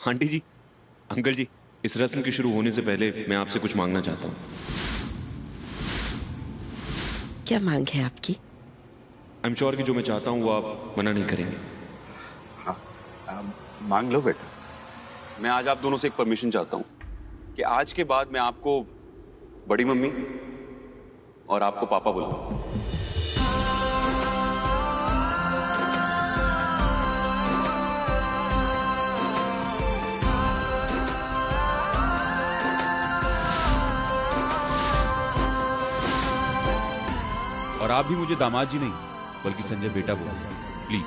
Aunty जी, uncle जी, इस रस्म के शुरू होने से पहले मैं आपसे कुछ मांगना चाहता हूँ। क्या मांग है आपकी? आई एम श्योर कि जो मैं चाहता हूँ वो आप मना नहीं करेंगे। हाँ, मांग लो बेटा। मैं आज आप दोनों से एक परमिशन चाहता हूँ कि आज के बाद मैं आपको बड़ी मम्मी और आपको पापा बोलता हूँ। और आप भी मुझे दामाद जी नहीं बल्कि संजय बेटा बोलिए प्लीज।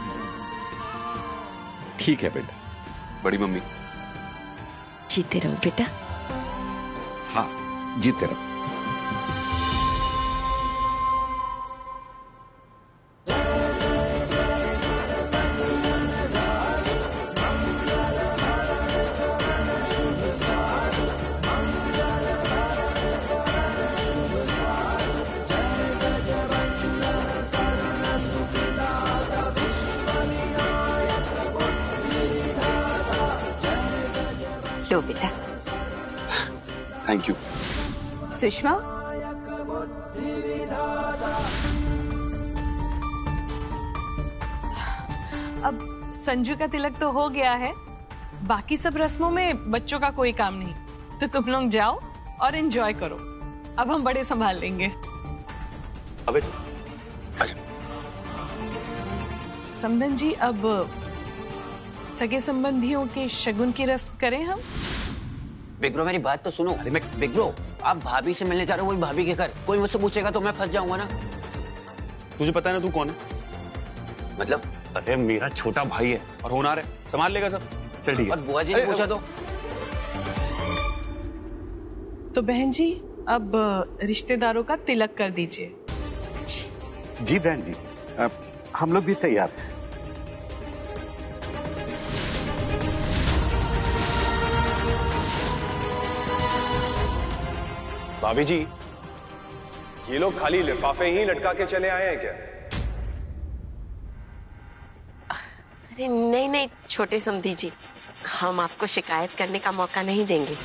ठीक है बेटा। बड़ी मम्मी। जीते रहो बेटा। हाँ, जीते रहो। लो बेटा। Thank you. सुषमा, अब संजू का तिलक तो हो गया है, बाकी सब रस्मों में बच्चों का कोई काम नहीं, तो तुम लोग जाओ और एंजॉय करो। अब हम बड़े संभाल लेंगे। अबे अच्छा। समधन जी, अब सगे संबंधियों के शगुन की रस्म करें हम। बिग्रो, मेरी बात तो सुनो। अरे मैं बिग्रो, आप भाभी से मिलने जा रहे हो, वही भाभी के घर। कोई मुझसे पूछेगा तो मैं फंस जाऊंगा ना। तुझे पता है ना तू कौन है? मतलब? अरे मेरा छोटा भाई है और होनहार है, संभाल लेगा सब। चल ठीक है। और बुआ जी ने पूछा तो बहन जी, अब रिश्तेदारों का तिलक कर दीजिए। जी बहन जी, हम लोग भी तैयार हैं। भाभी जी, ये लोग खाली लिफाफे ही लटका के चले आए हैं क्या? अरे नहीं नहीं छोटे समधी जी, हम आपको शिकायत करने का मौका नहीं देंगे।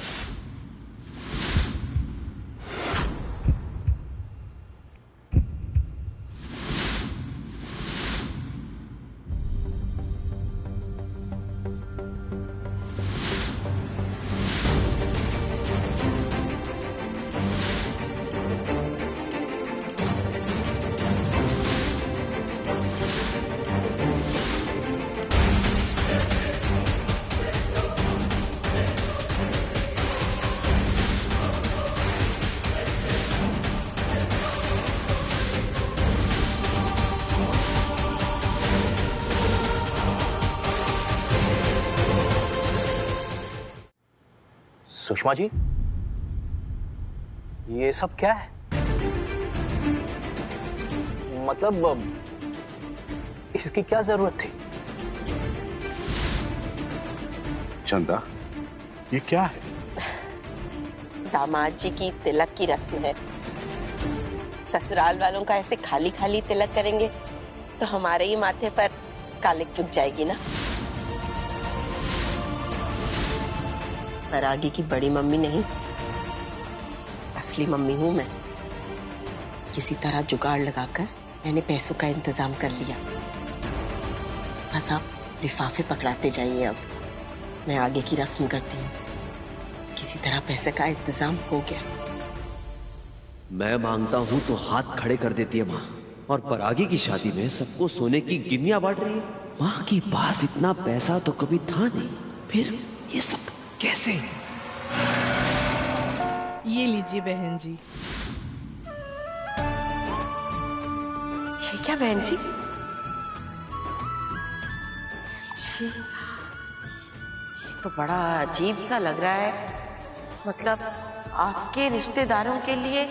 सुषमा जी, ये सब क्या है? मतलब इसकी क्या जरूरत थी? चंदा, ये क्या है? दामाद जी की तिलक की रस्म है। ससुराल वालों का ऐसे खाली खाली तिलक करेंगे तो हमारे ही माथे पर कालिक चुक जाएगी ना। पर आगे की बड़ी मम्मी नहीं, असली मम्मी हूं मैं। किसी तरह जुगाड़ लगाकर मैंने पैसों का इंतजाम कर लिया। बस आप लिफाफे पकड़ाते जाइए। अब मैं आगे की रस्म करती हूँ। किसी तरह पैसे का इंतजाम हो गया। मैं मांगता हूँ तो हाथ खड़े कर देती है माँ, और परागी की शादी में सबको सोने की गिन्नियां बांट रही है। माँ के पास इतना पैसा तो कभी था नहीं, फिर ये सब कैसे? ये लीजिए बहन जी। ये क्या बहन जी? ये तो बड़ा अजीब सा लग रहा है। मतलब आपके रिश्तेदारों के लिए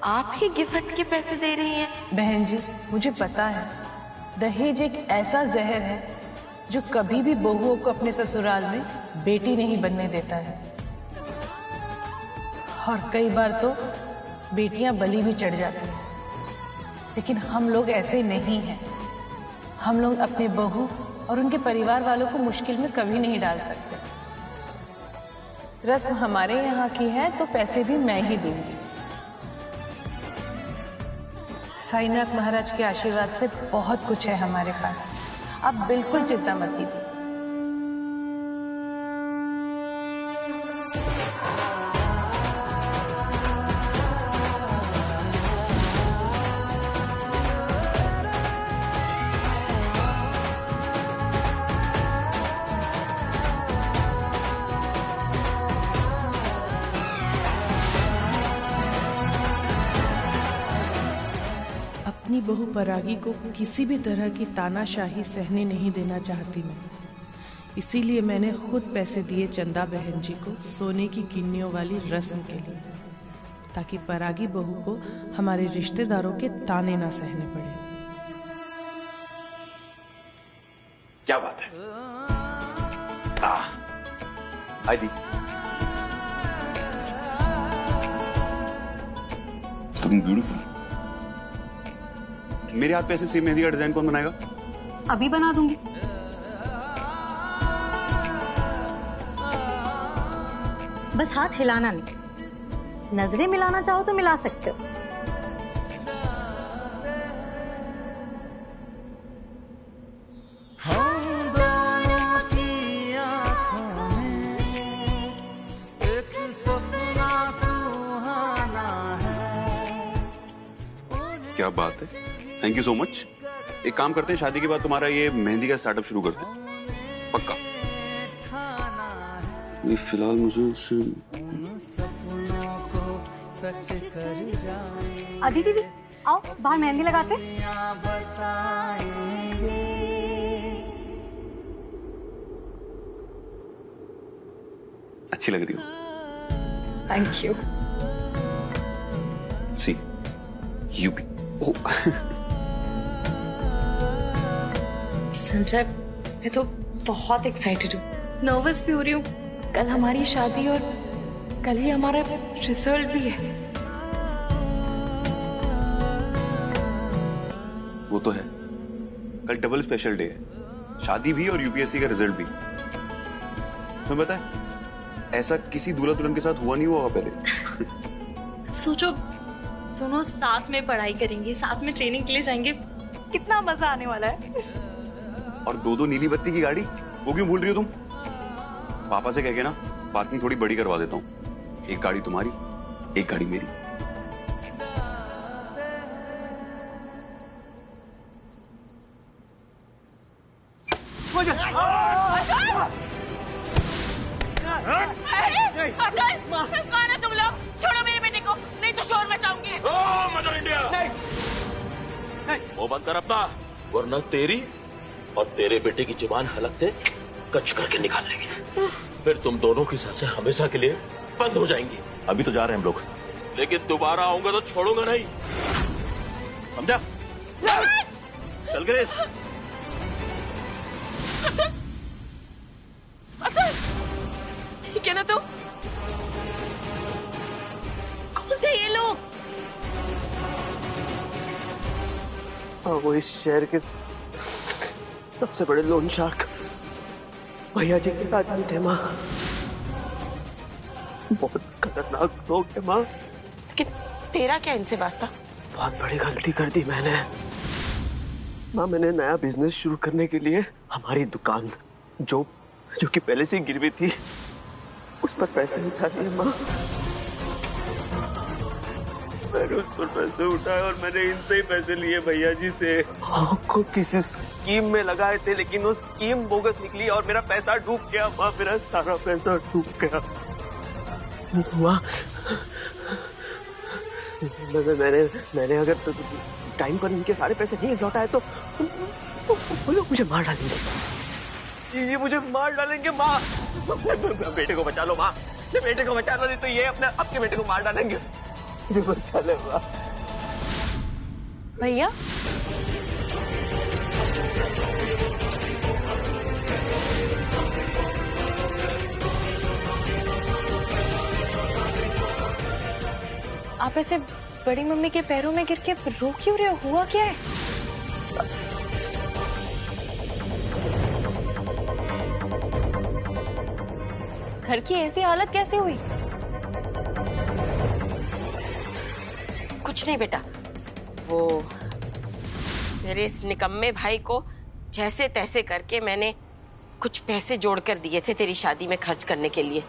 आप ही गिफ्ट के पैसे दे रही हैं? बहन जी, मुझे पता है दहेज एक ऐसा जहर है जो कभी भी बहुओं को अपने ससुराल में बेटी नहीं बनने देता है, और कई बार तो बेटियां बलि भी चढ़ जाती हैं। लेकिन हम लोग ऐसे नहीं हैं। हम लोग अपने बहू और उनके परिवार वालों को मुश्किल में कभी नहीं डाल सकते। रस्म हमारे यहाँ की है तो पैसे भी मैं ही दूंगी। साईनाथ महाराज के आशीर्वाद से बहुत कुछ है हमारे पास, आप बिल्कुल चिंता मत कीजिए। अपनी बहू परागी को किसी भी तरह की तानाशाही सहने नहीं देना चाहती मैं, इसीलिए मैंने खुद पैसे दिए चंदा बहन जी को सोने की गिन्नियों वाली रस्म के लिए, ताकि परागी बहू को हमारे रिश्तेदारों के ताने ना सहने पड़े। क्या बात है। आदि तुम ब्यूटीफुल। मेरे हाथ पे ऐसे सेम मेहंदी का डिजाइन कौन बनाएगा? अभी बना दूंगी। बस हाथ हिलाना नहीं, नजरें मिलाना चाहो तो मिला सकते हो। क्या बात है, थैंक यू सो मच। एक काम करते हैं, शादी के बाद तुम्हारा ये मेहंदी का स्टार्टअप शुरू करते हैं, पक्का। फिलहाल मुझे आदि दीदी आओ बाहर मेहंदी लगाते। अच्छी लग रही हो। Thank you. सी यू भी। संजय, मैं तो बहुत एक्साइटेड हूँ, नर्वस भी हो रही हूँ। कल हमारी शादी और कल ही हमारा रिजल्ट भी है। वो तो है, कल डबल स्पेशल डे है, शादी भी और यूपीएससी का रिजल्ट भी। तुम्हें पता है, ऐसा किसी दूल्हा दुल्हन के साथ हुआ नहीं हुआ पहले। सोचो, दोनों साथ में पढ़ाई करेंगे, साथ में ट्रेनिंग के लिए जाएंगे, कितना मजा आने वाला है। और दो नीली बत्ती की गाड़ी, वो क्यों भूल रही हो तुम? पापा से कह के ना पार्किंग थोड़ी बड़ी करवा देता हूँ। एक गाड़ी तुम्हारी, एक गाड़ी मेरी। कौन है तुम लोग? छोड़ो मेरे बेटे को, नहीं तो शोर मचाऊंगी। मदर इंडिया, वो बंद कर अपना, वरना तेरी और तेरे बेटे की जुबान हलक से कच करके निकाल लेंगे। फिर तुम दोनों की सांसें हमेशा के लिए बंद हो जाएंगी। अभी तो जा रहे हैं हम लोग, लेकिन दोबारा आऊंगा तो छोड़ूंगा नहीं, समझा? चल गए। ठीक है ना तू? कौन थे ये लोग? वो इस शहर के सबसे बड़े लोन शार्क भैया जी के आदमी थे माँ। बहुत खतरनाक लोग थे माँ। कि तेरा क्या इनसे वास्ता? बहुत बड़ी गलती कर दी मैंने माँ। मैंने नया बिजनेस शुरू करने के लिए हमारी दुकान जो कि पहले से गिरवी थी, उस पर पैसे उठा दिए माँ। मैंने उस पर पैसे उठाए और मैंने इनसे ही पैसे लिए भैया जी से। आपको किसी स्कीम में लगाए थे, लेकिन वो स्कीम बोगस निकली और मेरा पैसा डूब गया माँ। मेरा सारा पैसा डूब गया माँ। मैंने अगर टाइम पर इनके सारे पैसे नहीं लौटाए तो वो लोग मुझे मार डालेंगे। ये मुझे मार डालेंगे माँ। बेटे को बचा लो माँ, बेटे को बचा लो, नहीं तो ये अपने बेटे को मार डालेंगे। बचा ले माँ। भैया, आप ऐसे बड़ी मम्मी के पैरों में गिर के रो क्यों रहे हो? हुआ क्या है? घर की ऐसी हालत कैसे हुई? कुछ नहीं बेटा, वो मेरे इस निकम्मे भाई को जैसे तैसे करके मैंने कुछ पैसे जोड़कर दिए थे तेरी शादी में खर्च करने के लिए,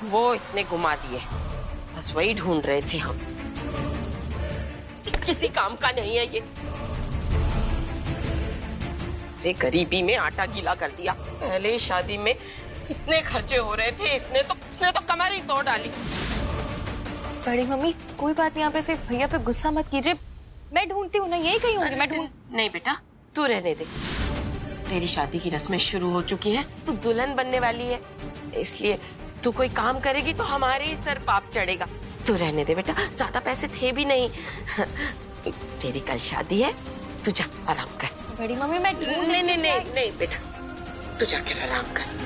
वो इसने घुमा दिए। बस वही ढूंढ रहे थे हम। किसी काम का नहीं है ये। रे गरीबी में आटा गीला कर दिया। पहले ही शादी में इतने खर्चे हो रहे थे, इसने तो कमर ही तोड़ डाली। बड़ी मम्मी कोई बात नहीं, आप ऐसे भैया पे गुस्सा मत कीजिए, मैं ढूंढती हूँ ना, यही कहीं होंगी, मैं ढूंढ। नहीं बेटा, तू रहने दे। तेरी शादी की रस्में शुरू हो चुकी हैं, तू दुल्हन बनने वाली है, इसलिए तू कोई काम करेगी तो हमारे ही सर पाप चढ़ेगा। तू रहने दे बेटा, ज्यादा पैसे थे भी नहीं। तेरी कल शादी है, तू जा आराम कर। बड़ी मम्मी मैं नहीं बेटा, तू जाकर आराम कर।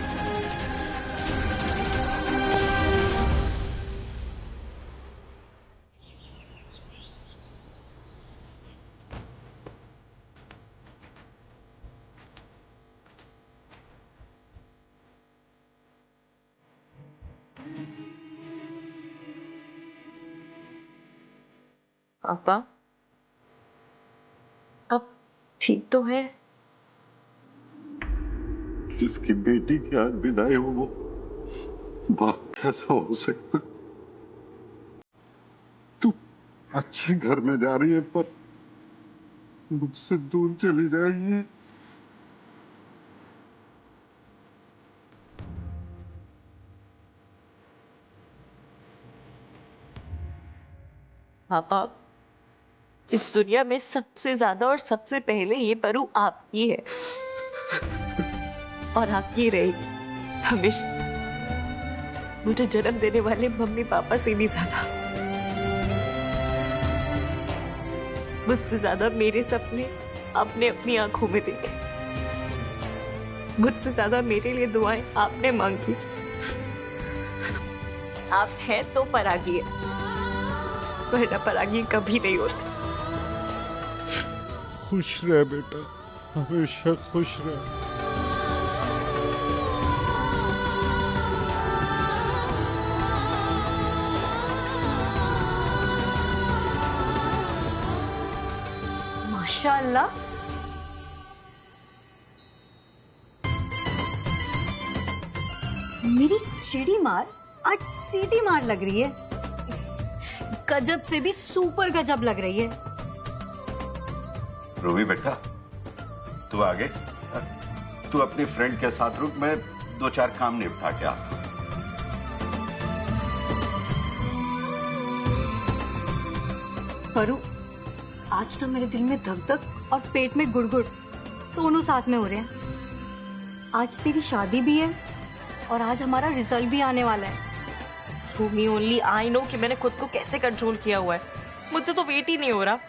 पापा अब ठीक तो है? जिसकी बेटी की आज विदाई हो वो बाप कैसा हो सकता? तू अच्छे घर में जा रही है पर मुझसे दूर चली जाएगी। पापा इस दुनिया में सबसे ज्यादा और सबसे पहले ये परू आपकी है और आपकी रहेगी हमेशा। मुझे जन्म देने वाले मम्मी पापा से भी ज्यादा, मुझसे ज्यादा मेरे सपने आपने अपनी आंखों में देखे, मुझसे ज्यादा मेरे लिए दुआएं आपने मांगी। आप है तो परागी है, वरना परागी कभी नहीं होती। खुश रह बेटा, हमेशा खुश रह। माशाअल्लाह, मेरी चिड़ी मार आज सीटी मार लग रही है। गजब से भी सुपर गजब लग रही है। रूबी बेटा, तू आगे, तू अपनी फ्रेंड के साथ रुक, मैं 2-4 काम निपटा के आता हूं। परू, आज तो मेरे दिल में धक धक और पेट में गुड़गुड़ दोनों साथ में हो रहे हैं। आज तेरी शादी भी है और आज हमारा रिजल्ट भी आने वाला है। भूमि ओनली आई नो कि मैंने खुद को कैसे कंट्रोल किया हुआ है, मुझसे तो वेट ही नहीं हो रहा।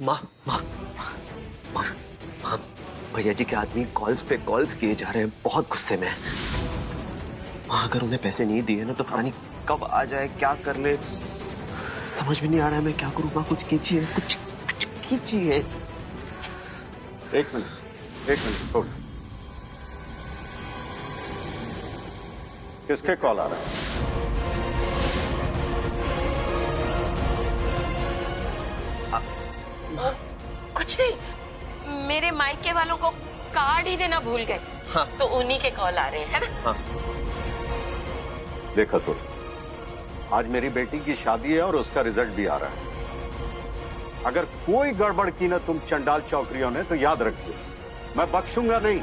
माँ भैया जी के आदमी कॉल्स पे कॉल्स किए जा रहे हैं, बहुत गुस्से में। माँ अगर उन्हें पैसे नहीं दिए ना तो पता नहीं कब आ जाए, क्या कर ले, समझ में नहीं आ रहा है मैं क्या करूँ। माँ कुछ कीजिए, कुछ कीजिए। एक मिनट छोड़। किसके कॉल आ रहा है? कुछ नहीं, मेरे मायके वालों को कार्ड ही देना भूल गए। हाँ। तो उन्हीं के कॉल आ रहे हैं, है ना? हाँ। देखो तो, आज मेरी बेटी की शादी है और उसका रिजल्ट भी आ रहा है। अगर कोई गड़बड़ की ना तुम चंडाल चौकरियों ने तो याद रखिए, मैं बख्शूंगा नहीं।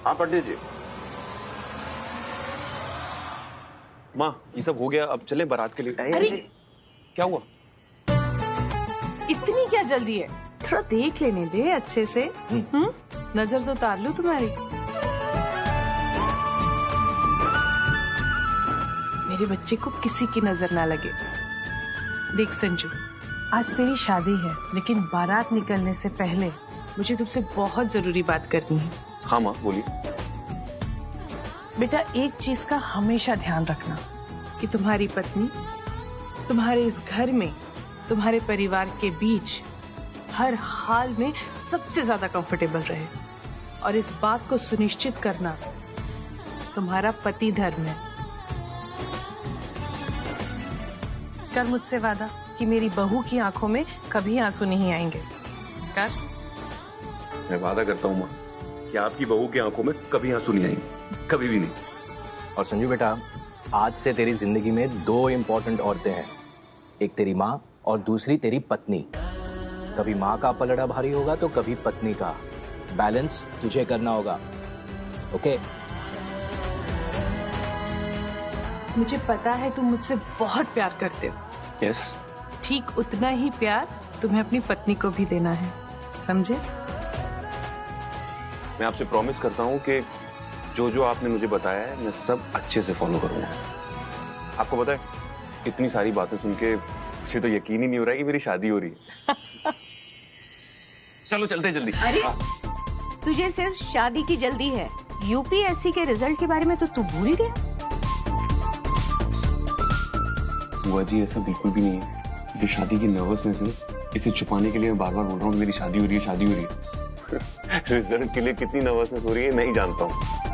हाँ पंडित जी। माँ ये सब हो गया, अब चले बारात के लिए। अरे क्या हुआ? इतनी क्या जल्दी है, थोड़ा देख लेने दे अच्छे से। नजर तो उतार लूं तुम्हारी। मेरे बच्चे को किसी की नजर ना लगे। देख संजू, आज तेरी शादी है, लेकिन बारात निकलने से पहले मुझे तुमसे बहुत जरूरी बात करनी है। हाँ माँ बोलिए। बेटा एक चीज का हमेशा ध्यान रखना कि तुम्हारी पत्नी तुम्हारे इस घर में तुम्हारे परिवार के बीच हर हाल में सबसे ज्यादा कंफर्टेबल रहे, और इस बात को सुनिश्चित करना तुम्हारा पति धर्म है। कर मुझसे वादा कि मेरी बहू की आंखों में कभी आंसू नहीं आएंगे। कर। मैं वादा करता हूँ माँ कि आपकी बहू की आंखों में कभी आंसू नहीं आएंगे, कभी भी नहीं। और संजू बेटा, आज से तेरी जिंदगी में 2 इम्पोर्टेंट औरतें हैं, एक तेरी माँ और दूसरी तेरी पत्नी। कभी माँ का पलड़ा भारी होगा तो कभी पत्नी का, बैलेंस तुझे करना होगा। ओके? मुझे पता है तुम मुझसे बहुत प्यार करते हो। यस। ठीक उतना ही प्यार तुम्हें अपनी पत्नी को भी देना है, समझे? मैं आपसे प्रॉमिस करता हूँ कि जो जो आपने मुझे बताया है मैं सब अच्छे से फॉलो करूंगा। आपको पता है, इतनी सारी बातें सुन के मुझे तो यकीन ही नहीं हो रहा है कि मेरी शादी हो रही है। चलो चलते जल्दी। अरे तुझे सिर्फ शादी की जल्दी है, यूपीएससी के रिजल्ट के बारे में तो तू भूल ही गया। बुआ जी ऐसा बिल्कुल भी नहीं है, जो शादी की नर्वसनेस है इसे छुपाने के लिए मैं बार बार बोल रहा हूँ मेरी शादी हो रही है, शादी हो रही है। रिजल्ट के लिए कितनी नर्वसनेस हो रही है नहीं जानता हूँ।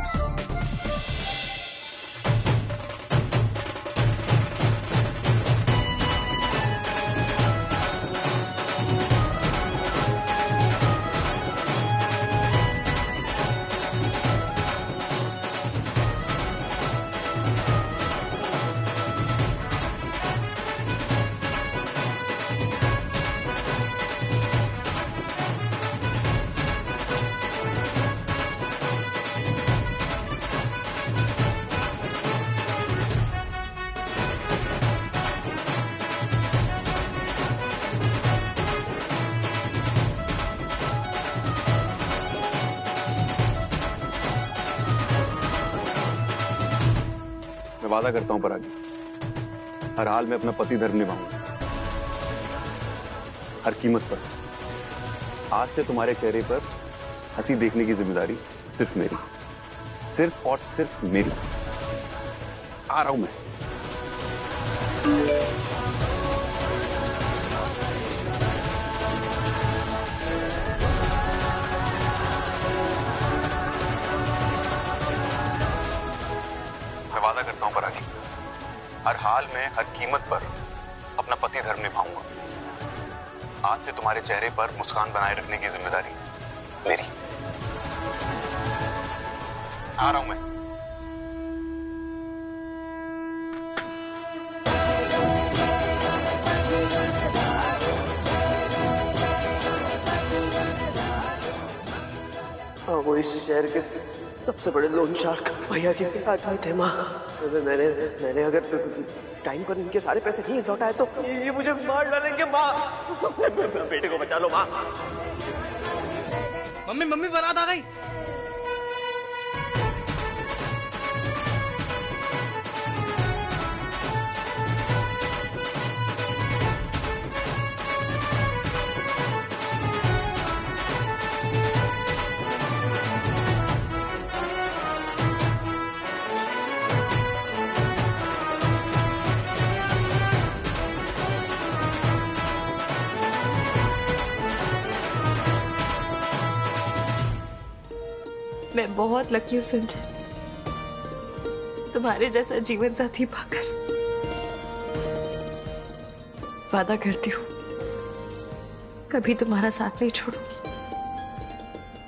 मैं वादा करता हूं परागी, हर हाल में अपना पति धर्म निभाऊंगा, हर कीमत पर। आज से तुम्हारे चेहरे पर हंसी देखने की जिम्मेदारी सिर्फ मेरी, सिर्फ और सिर्फ मेरी। आ रहा हूं मैं। वादा करता हूं परागी, हर हाल में हर कीमत पर अपना पति धर्म निभाऊंगा। आज से तुम्हारे चेहरे पर मुस्कान बनाए रखने की जिम्मेदारी मेरी। आ रहा हूं मैं। वो इस शहर के सबसे बड़े लोन शार्क भैया जी के आदमी थे माँ। मैंने अगर टाइम पर इनके सारे पैसे नहीं लौटाए तो ये मुझे मार डालेंगे माँ। बेटे को बचा लो माँ। मम्मी मम्मी बारात आ गई। मैं बहुत लकी हूँ संजय, तुम्हारे जैसा जीवन साथी पाकर। वादा करती हूँ कभी तुम्हारा साथ नहीं छोड़ूंगी,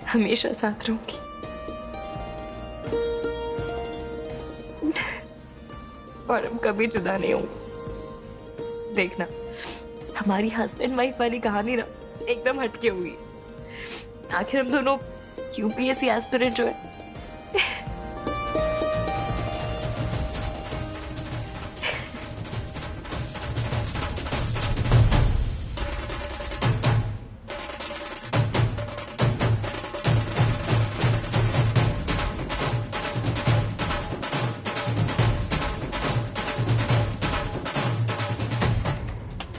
हमेशा साथ रहूंगी। और हम कभी जुदा नहीं होंगे। देखना, हमारी हस्बैंड वाइफ वाली कहानी ना एकदम हटके हुई। आखिर हम दोनों यूपीएससी एस्पिरेंट जो है।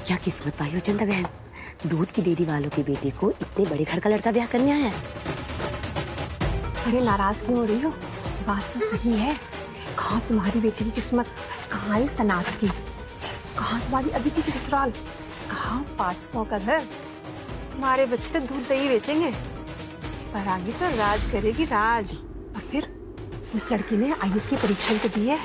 क्या किस्मत पाई हो चंदा बहन, दूध की डेयरी वालों की बेटी को इतने बड़े घर का लड़का ब्याह करने आया। अरे नाराज क्यों हो रही हो? बात तो सही है। कहाँ तुम्हारी बेटी की किस्मत, कहाँ है सनात की, कहाँ तुम्हारी अदिति की ससुराल। हाँ, पाठकों का घर। हमारे बच्चे तो दूध दही बेचेंगे, पर आगे तो राज करेगी राज। और फिर उस लड़की ने आईएएस की परीक्षा तो दी है।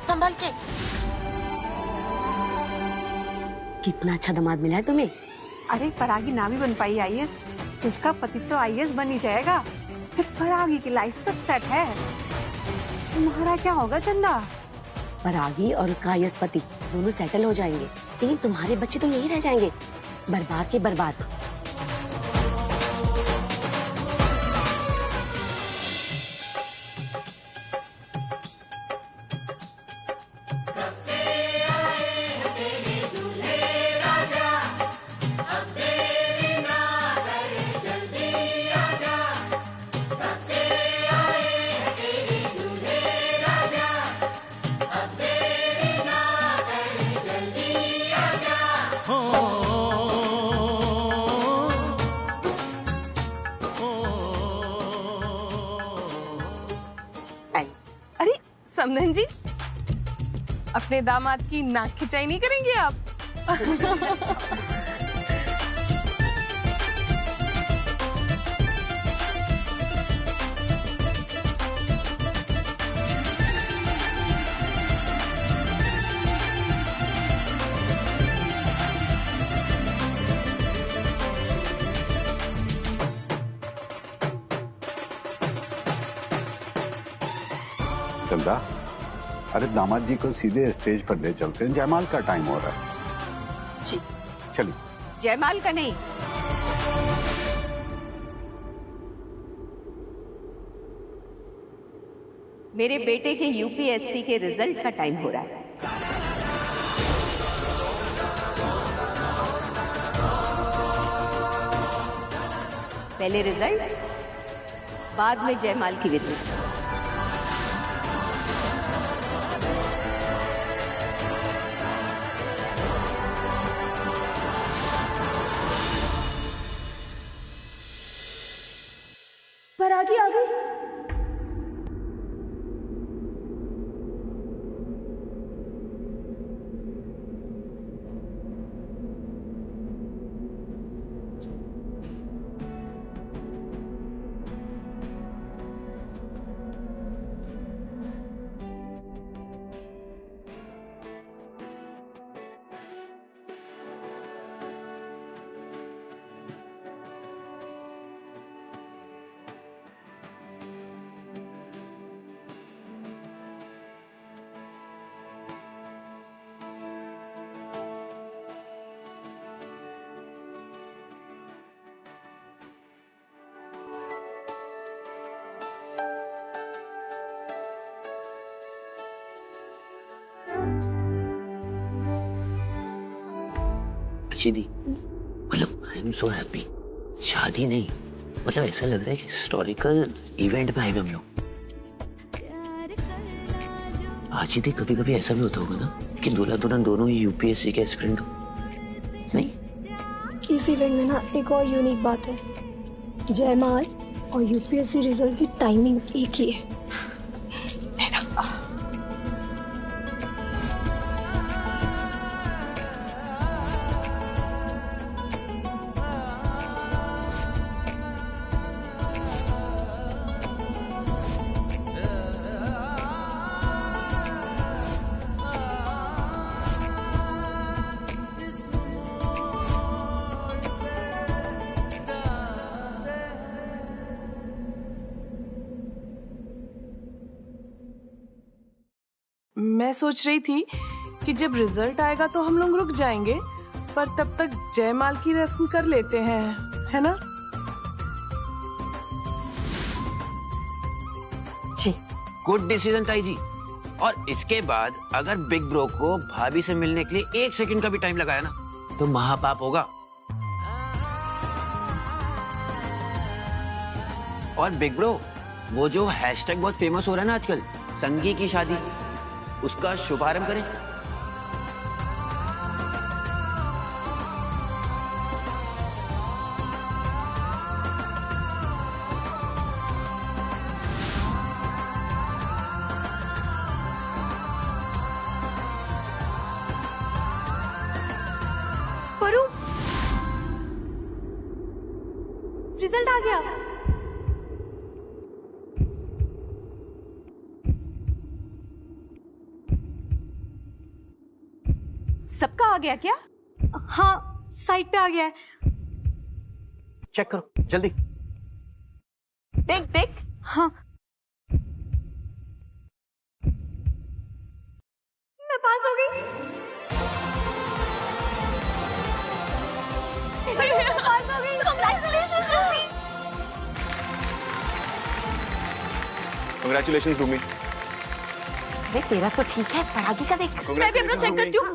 संभल के। कितना अच्छा दामाद मिला है तुम्हें। अरे परागी ना भी बन पाई आईएएस, उसका पति तो आईएएस बन ही जाएगा। फिर परागी की लाइफ तो सेट है। तुम्हारा क्या होगा चंदा? परागी और उसका आईएएस पति दोनों सेटल हो जाएंगे, लेकिन तुम्हारे बच्चे तो यहीं रह जाएंगे, बर्बाद के बर्बाद। समधन जी, अपने दामाद की नाक खिंचाई नहीं करेंगे आप? चंदा, अरे दामाद जी को सीधे स्टेज पर ले चलते हैं, जयमाल का टाइम हो रहा है। जी चलिए। जयमाल का नहीं, मेरे बेटे के यूपीएससी के रिजल्ट का टाइम हो रहा है। पहले रिजल्ट, बाद में जयमाल की विधि। परागी आ गई। दीदी, मतलब आई एम सो हैप्पी। शादी नहीं, मतलब ऐसा लग रहा है कि हिस्टोरिकल इवेंट में आए हुए हम लोग। आजी दी, कभी कभी ऐसा भी होता होगा ना कि दूल्हा दुल्हन दोनों ही यूपीएससी के एस्पिरेंट हो? नहीं, इस इवेंट में ना एक और यूनिक बात है, जयमाल और यूपीएससी रिजल्ट की टाइमिंग एक ही है। मैं सोच रही थी कि जब रिजल्ट आएगा तो हम लोग रुक जाएंगे, पर तब तक जयमाल की रस्म कर लेते हैं, है ना? जी, गुड डिसीजन ताई जी। और इसके बाद अगर बिग ब्रो को भाभी से मिलने के लिए 1 सेकंड का भी टाइम लगाया ना तो महापाप होगा। और बिग ब्रो, वो जो हैशटैग बहुत फेमस हो रहा है ना आजकल, संगी की शादी, उसका शुभारंभ करें। परू, रिजल्ट आ गया। सबका आ गया क्या? हाँ, साइट पे आ गया है। चेक करो जल्दी। देख देख। हाँ, मैं पास हो गई। पास हो गई। Congratulations, रूमी। Congratulations, रूमी। अरे तेरा तो ठीक है, परागी का देख। मैं भी अपना चेक करती हूँ।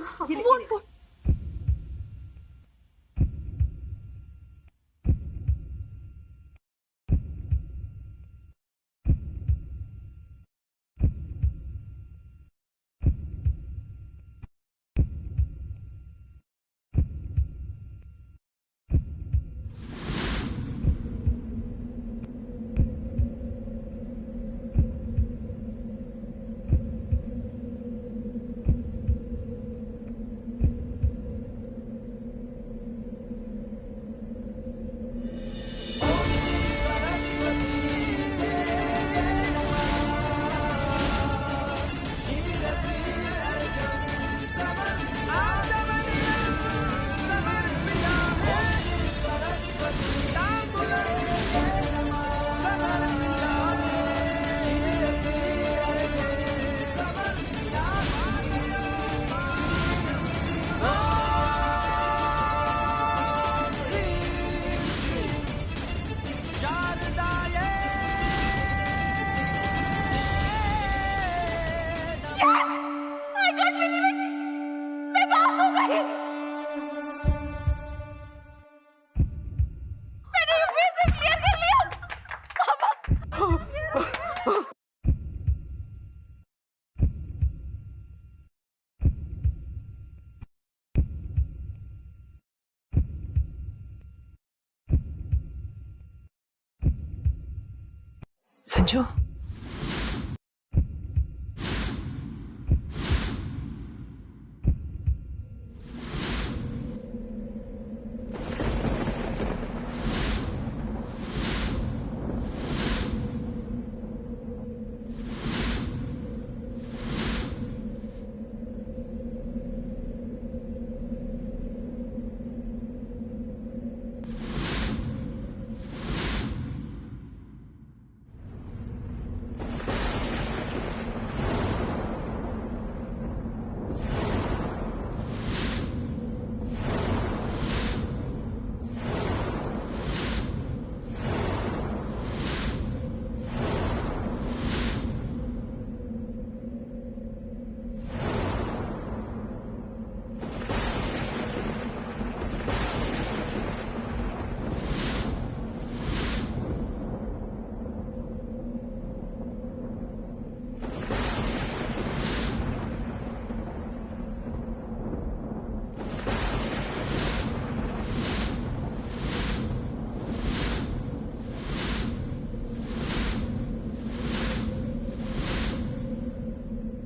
संजू,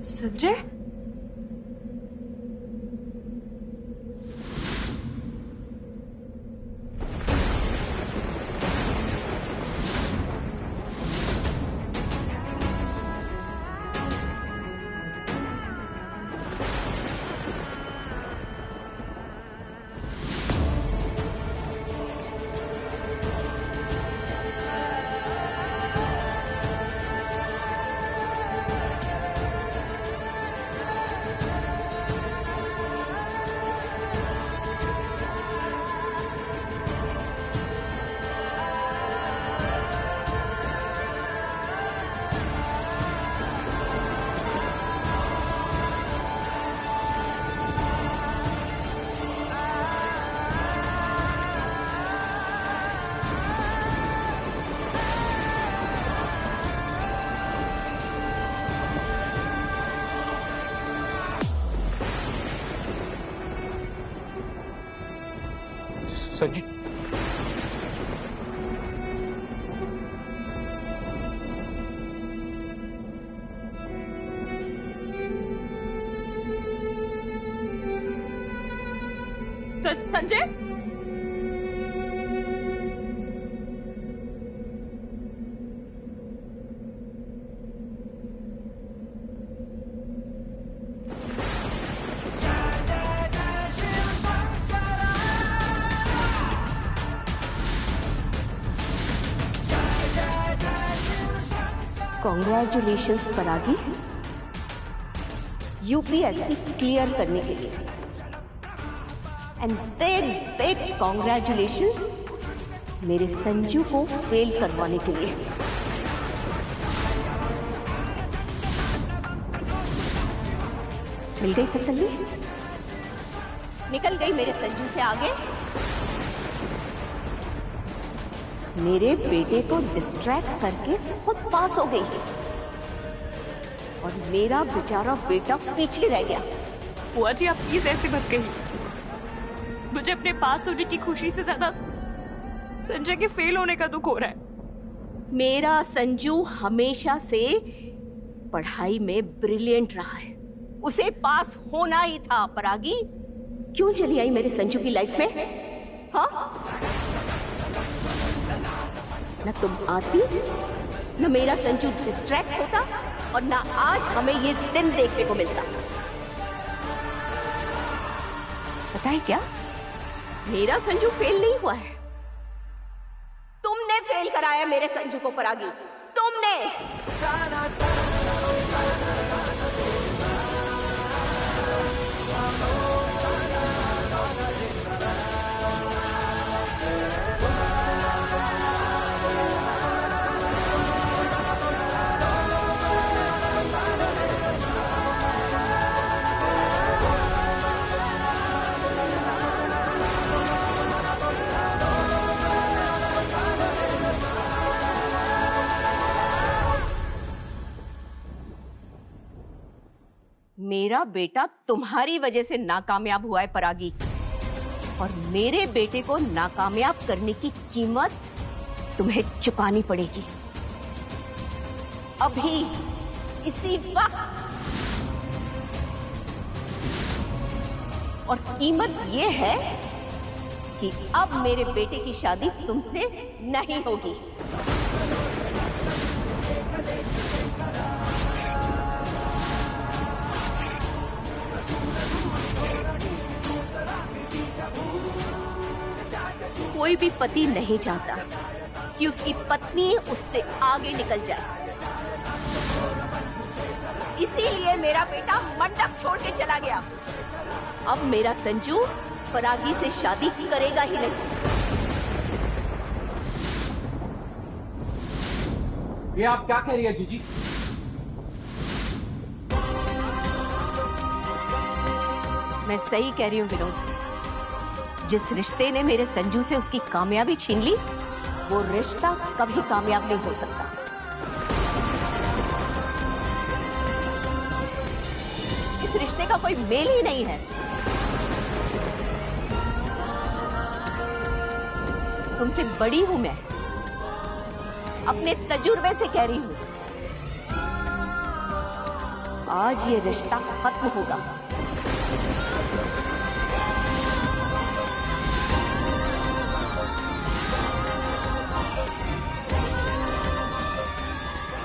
संजय, संजू, संजय, कॉन्ग्रेचुलेशंस परागी, यूपीएससी क्लियर करने के लिए। एंड बिग कॉन्ग्रेचुलेशंस मेरे संजू को फेल करवाने के लिए। मिल गई तसल्ली? निकल गई मेरे संजू से आगे? मेरे बेटे को डिस्ट्रैक्ट करके खुद पास हो गई और मेरा बेचारा बेटा पीछे रह गया। बुआ जी, आप प्लीज ऐसे मत कहिए। मुझे अपने पास होने की खुशी से ज्यादा संजय के फेल होने का दुख हो रहा है। मेरा संजू हमेशा से पढ़ाई में ब्रिलियंट रहा है, उसे पास होना ही था। परागी, क्यों चली आई मेरे संजू की लाइफ में? हाँ, न तुम आती, न मेरा संजू डिस्ट्रैक्ट होता, और न आज हमें ये दिन देखने को मिलता। पता है क्या, मेरा संजू फेल नहीं हुआ है, तुमने फेल कराया मेरे संजू को। परागी, तुमने। मेरा बेटा तुम्हारी वजह से नाकामयाब हुआ है परागी, और मेरे बेटे को नाकामयाब करने की कीमत तुम्हें चुकानी पड़ेगी। अभी, इसी वक्त। और कीमत यह है कि अब मेरे बेटे की शादी तुमसे नहीं होगी। कोई भी पति नहीं चाहता कि उसकी पत्नी उससे आगे निकल जाए, इसीलिए मेरा बेटा मंडप छोड़ के चला गया। अब मेरा संजू परागी से शादी करेगा ही नहीं। ये आप क्या कह रही है जीजी? मैं सही कह रही हूँ विनोद। जिस रिश्ते ने मेरे संजू से उसकी कामयाबी छीन ली, वो रिश्ता कभी कामयाब नहीं हो सकता। इस रिश्ते का कोई मेल ही नहीं है। तुमसे बड़ी हूं मैं, अपने तजुर्बे से कह रही हूं, आज ये रिश्ता खत्म होगा।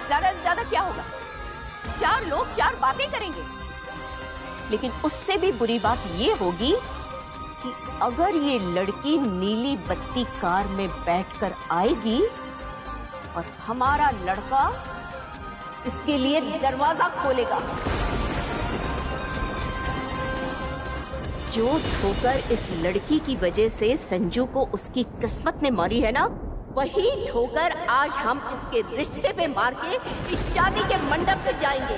ज्यादा से ज्यादा क्या होगा? 4 लोग 4 बातें करेंगे, लेकिन उससे भी बुरी बात ये होगी कि अगर ये लड़की नीली बत्ती कार में बैठकर आएगी और हमारा लड़का इसके लिए दरवाजा खोलेगा, जो ठोकर इस लड़की की वजह से संजू को उसकी किस्मत ने मारी है ना, वही ठोकर आज हम इसके रिश्ते पे मार के इस शादी के मंडप से जाएंगे।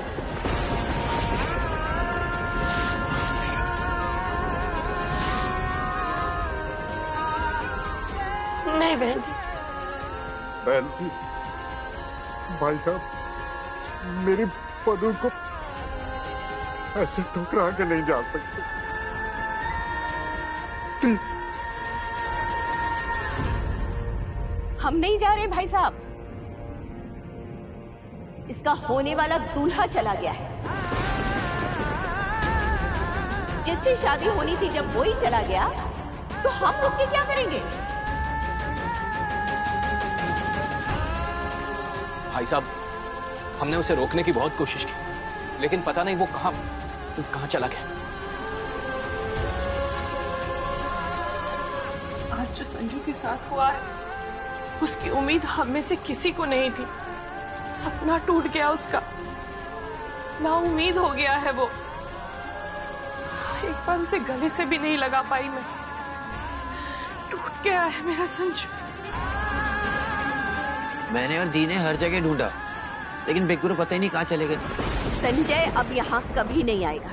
नहीं बहन जी। बहन जी, भाई साहब मेरी पनु को ऐसे ठुकरा के नहीं जा सकते। प्लीज हम नहीं जा रहे भाई साहब। इसका होने वाला दूल्हा चला गया है। जिससे शादी होनी थी जब वो ही चला गया तो हम रुक के क्या करेंगे? भाई साहब, हमने उसे रोकने की बहुत कोशिश की, लेकिन पता नहीं वो कहां चला गया। आज जो संजू के साथ हुआ है, उसकी उम्मीद हम में से किसी को नहीं थी। सपना टूट गया उसका, ना उम्मीद हो गया है वो। एक बार उसे गले से भी नहीं लगा पाई मैं। टूट गया है मेरा संजू। मैंने और दी ने हर जगह ढूंढा, लेकिन बिग ब्रो पता ही नहीं कहाँ चले गए। संजय अब यहाँ कभी नहीं आएगा।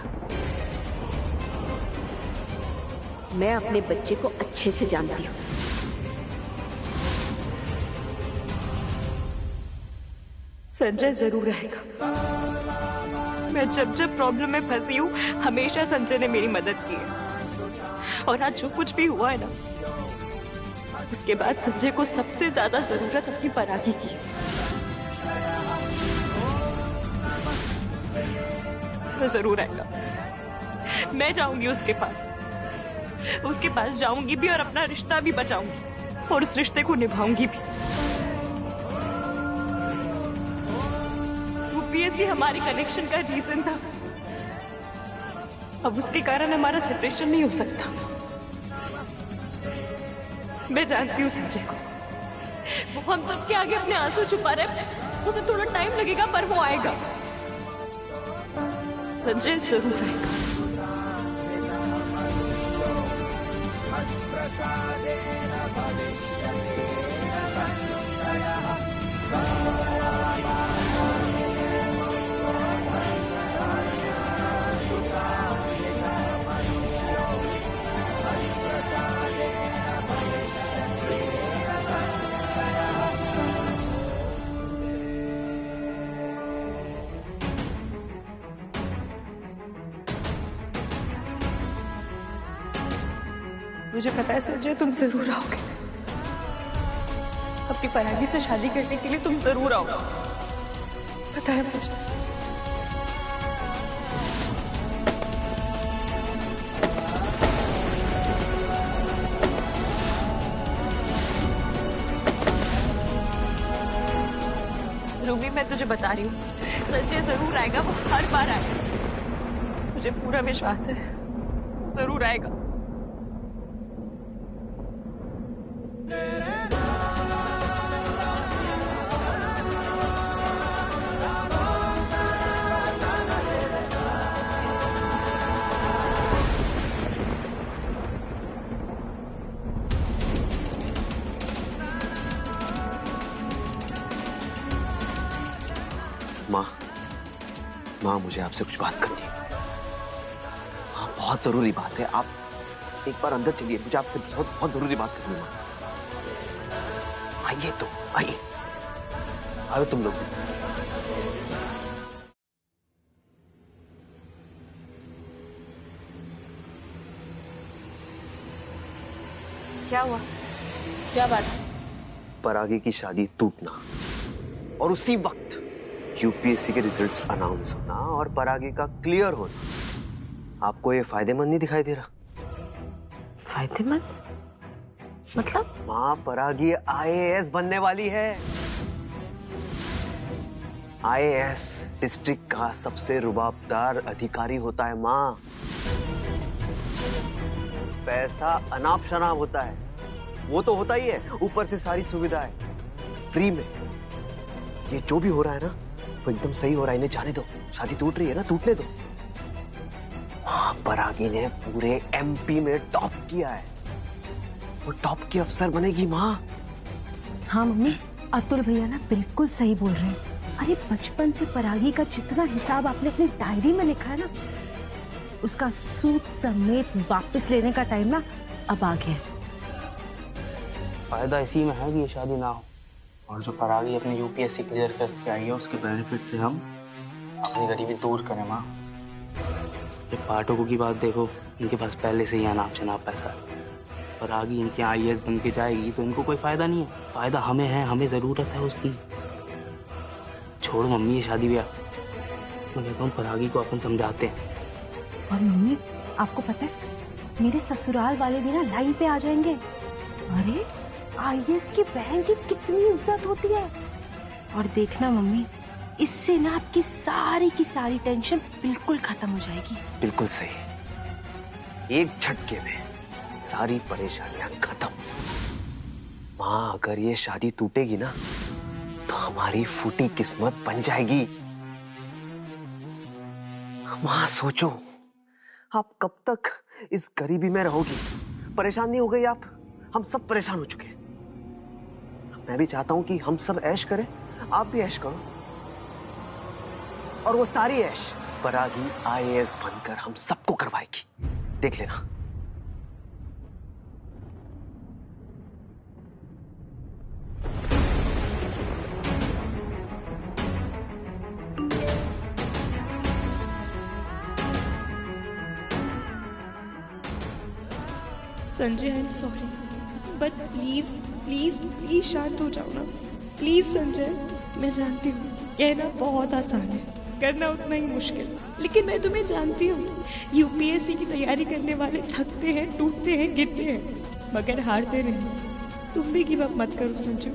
मैं अपने बच्चे को अच्छे से जानती हूँ। संजय जरूर रहेगा। मैं जब जब प्रॉब्लम में फंसी हूँ, हमेशा संजय ने मेरी मदद की है। और आज जो कुछ भी हुआ है ना, उसके बाद संजय को सबसे ज्यादा जरूरत अपनी परागी की है। वो जरूर आएगा। मैं जाऊंगी उसके पास जाऊंगी भी और अपना रिश्ता भी बचाऊंगी और उस रिश्ते को निभाऊंगी भी। यूपीएससी हमारी कनेक्शन का रीजन था। अब उसके कारण हमारा सेपरेशन नहीं हो सकता। मैं जानती हूँ संजय को, वो हम सबके आगे अपने आंसू छुपा रहे। उसे थोड़ा टाइम लगेगा पर वो आएगा। संजय जरूर आएगा। मुझे पता है संजय, तुम जरूर आओगे। अपनी परागी से शादी करने के लिए तुम जरूर आओगे, पता है मुझे। रूबी, मैं तुझे बता रही हूँ, संजय जरूर आएगा। वो हर बार आएगा, मुझे पूरा विश्वास है, जरूर आएगा। माँ, मुझे आपसे कुछ बात करनी है। हाँ, बहुत जरूरी बात है। आप एक बार अंदर चलिए, मुझे आपसे बहुत जरूरी बात करनी है। माँ, आइए तो, आइए, आओ तुम लोग। क्या हुआ? क्या बात? परागी की शादी टूटना और उसी वक्त यूपीएससी के रिजल्ट्स अनाउंस होना और परागी का क्लियर होना। आपको ये फायदेमंद नहीं दिखाई दे रहा? फायदेमंद मतलब? माँ, परागी आईएएस बनने वाली है। आईएएस डिस्ट्रिक्ट का सबसे रुबाबदार अधिकारी होता है माँ। पैसा अनाप शनाप होता है, वो तो होता ही है, ऊपर से सारी सुविधाएं फ्री में। ये जो भी हो रहा है ना, वो एकदम सही हो रहा है। इन्हें जाने दो, शादी टूट रही है ना, टूटने दो। हाँ, परागी ने पूरे एमपी में टॉप किया है। वो टॉप की अफसर बनेगी माँ। हाँ मम्मी, अतुल भैया ना बिल्कुल सही बोल रहे हैं। अरे बचपन से परागी का जितना हिसाब आपने अपनी डायरी में लिखा है ना, उसका सूद समेत वापस लेने का टाइम ना अब आ गया। फायदा इसी में है कि ये शादी ना हो, और जो परागी अपनी यूपीएससी क्लियर करके आई है उसके बेनिफिट से हम अपनी गरीबी दूर करें माँ। ये पाठकों की बात देखो, इनके पास पहले से ही अनाप शनाप पैसा है। परागी इनके IAS बन के जाएगी तो इनको कोई फायदा नहीं है, फायदा हमें है, हमें जरूरत है उसकी। छोड़ मम्मी ये शादी ब्याह, मैं कहता हूँ परागी को अपन समझाते हैं। और मम्मी आपको पता है मेरे ससुराल वाले भी ना लाइन पे आ जाएंगे। अरे IAS की बहन की कितनी इज्जत होती है। और देखना मम्मी, इससे ना आपकी सारी की सारी टेंशन बिल्कुल खत्म हो जाएगी। बिल्कुल सही, एक झटके में सारी परेशानियां खत्म। माँ अगर ये शादी टूटेगी ना तो हमारी फूटी किस्मत बन जाएगी। माँ सोचो, आप कब तक इस गरीबी में रहोगी? परेशान नहीं हो गई आप? हम सब परेशान हो चुके हैं। मैं भी चाहता हूं कि हम सब ऐश करें, आप भी ऐश करो। और वो सारी ऐश परागी IAS बनकर हम सबको करवाएगी, देख लेना। Sanjay I am sorry, but please please please शांत हो जाओ ना, प्लीज संजय। मैं जानती हूँ कहना बहुत आसान है, करना उतना ही मुश्किल, लेकिन मैं तुम्हें जानती हूँ। UPSC की तैयारी करने वाले थकते हैं, टूटते हैं, गिरते हैं, मगर हारते नहीं। तुम भी गिव अप मत करो संजू।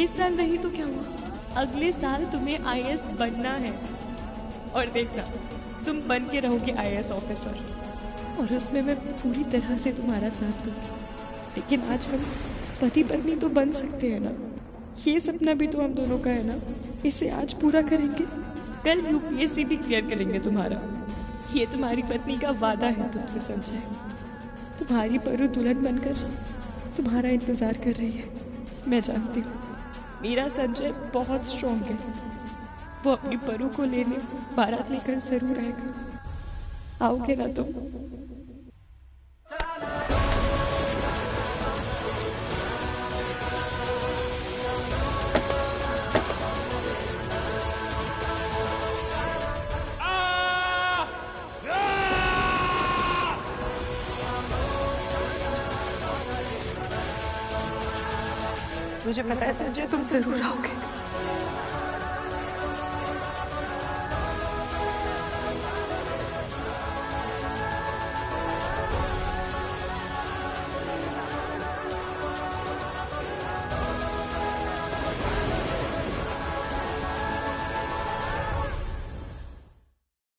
इस साल नहीं तो क्या हुआ, अगले साल तुम्हें IAS बनना है। और देखना तुम बन के रहोगे IAS ऑफिसर, और उसमें मैं पूरी तरह से तुम्हारा साथ दूंगी। लेकिन आज हम पति पत्नी तो बन सकते हैं ना, ये सपना भी तो हम दोनों का है ना, इसे आज पूरा करेंगे, कल UPSC भी क्लियर करेंगे तुम्हारा। ये तुम्हारी पत्नी का वादा है तुमसे संजय। तुम्हारी परू दुल्हन बनकर तुम्हारा इंतजार कर रही है। मैं जानती हूँ मेरा संजय बहुत स्ट्रॉन्ग है, वो अपनी परू को लेने बारात लेकर जरूर आएगा। आओगे ना तुम? मुझे पता है संजय तुम जरूर आओगे।